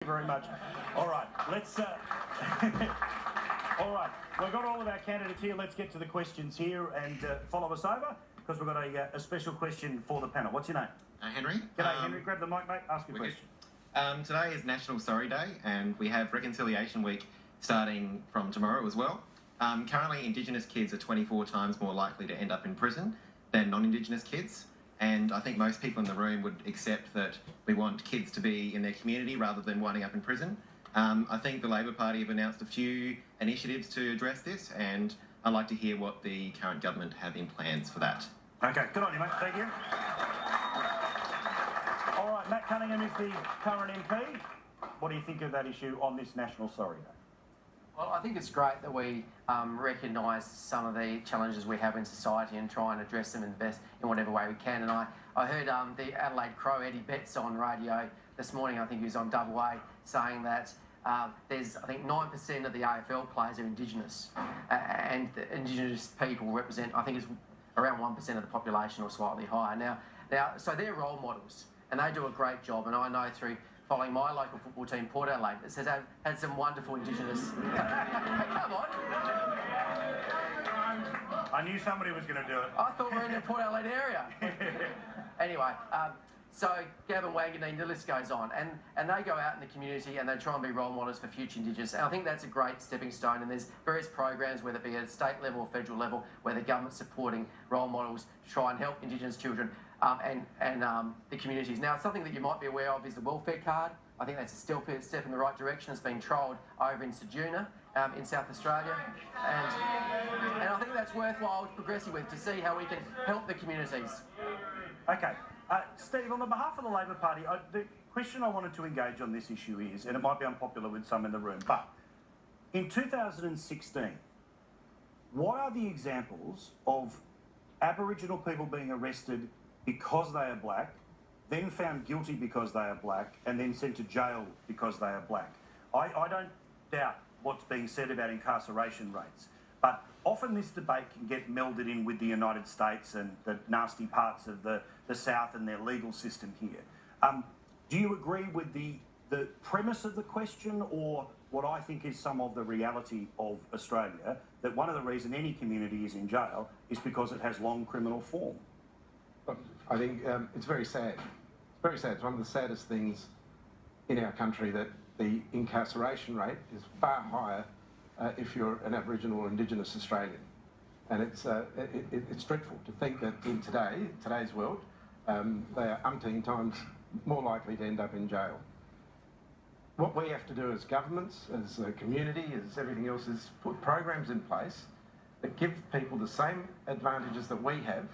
Very much. All right, let's. All right, we've got all of our candidates here. Let's get to the questions here and follow us over because we've got a special question for the panel. What's your name? Henry. G'day, Henry. Grab the mic, mate. Ask your question. Today is National Sorry Day, and we have Reconciliation Week starting from tomorrow as well. Currently, Indigenous kids are 24 times more likely to end up in prison than non-Indigenous kids. And I think most people in the room would accept that we want kids to be in their community rather than winding up in prison. I think the Labor Party have announced a few initiatives to address this, and I'd like to hear what the current government have in plans for that. Okay, good on you, mate. Thank you. All right, Matt Cunningham is the current MP. What do you think of that issue on this National Sorry Day? Well, I think it's great that we recognise some of the challenges we have in society and try and address them in whatever way we can. And I heard the Adelaide Crow, Eddie Betts, on radio this morning, I think he was on Double A, saying that there's, I think, 9% of the AFL players are Indigenous. And the Indigenous people represent, I think it's around 1% of the population or slightly higher. Now, so they're role models and they do a great job. And I know through following my local football team, Port Adelaide, it says had some wonderful Indigenous. Come on. I knew somebody was going to do it. I thought we were in the Port Adelaide area. Anyway, so Gavin Wanganeen, the list goes on, and they go out in the community and they try and be role models for future Indigenous. And I think that's a great stepping stone. And there's various programs, whether it be at a state level or federal level, where the government's supporting role models to try and help Indigenous children. And the communities. Now, something that you might be aware of is the welfare card. I think that's a step in the right direction. It's been trialled over in Ceduna in South Australia. And I think that's worthwhile progressing with to see how we can help the communities. Okay. Steve, on the behalf of the Labor Party, the question I wanted to engage on this issue is, and it might be unpopular with some in the room, but in 2016, what are the examples of Aboriginal people being arrested because they are black, then found guilty because they are black, and then sent to jail because they are black? I don't doubt what's being said about incarceration rates, but often this debate can get melded in with the United States and the nasty parts of the South and their legal system here. Do you agree with the premise of the question, or what I think is some of the reality of Australia, that one of the reasons any community is in jail is because it has long criminal form? I think it's very sad. It's very sad. It's one of the saddest things in our country that the incarceration rate is far higher if you're an Aboriginal or Indigenous Australian. And it's dreadful to think that in today's world, they are umpteen times more likely to end up in jail. What we have to do as governments, as a community, as everything else, is put programs in place that give people the same advantages that we have,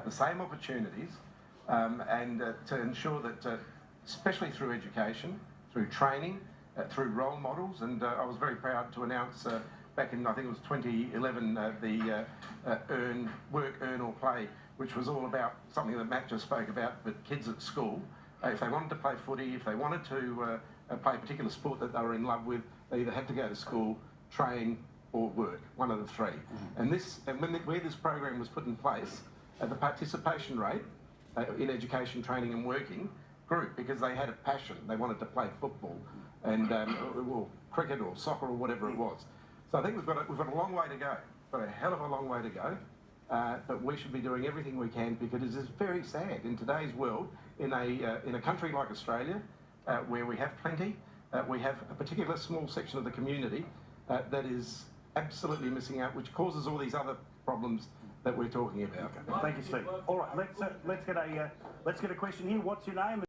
the same opportunities, and to ensure that, especially through education, through training, through role models, and I was very proud to announce back in, I think it was 2011, the Work, Earn or Play, which was all about something that Matt just spoke about, but kids at school, if they wanted to play footy, if they wanted to play a particular sport that they were in love with, they either had to go to school, train, or work, one of the three. And where this program was put in place, the participation rate in education, training and working grew because they had a passion. They wanted to play football and or cricket or soccer or whatever it was. So I think we've got a long way to go. We've got a hell of a long way to go. But we should be doing everything we can because it is very sad in today's world, in a country like Australia, where we have plenty, we have a particular small section of the community that is absolutely missing out, which causes all these other problems that we're talking about. Okay. Thank you, Steve. All right, let's get a question here. What's your name?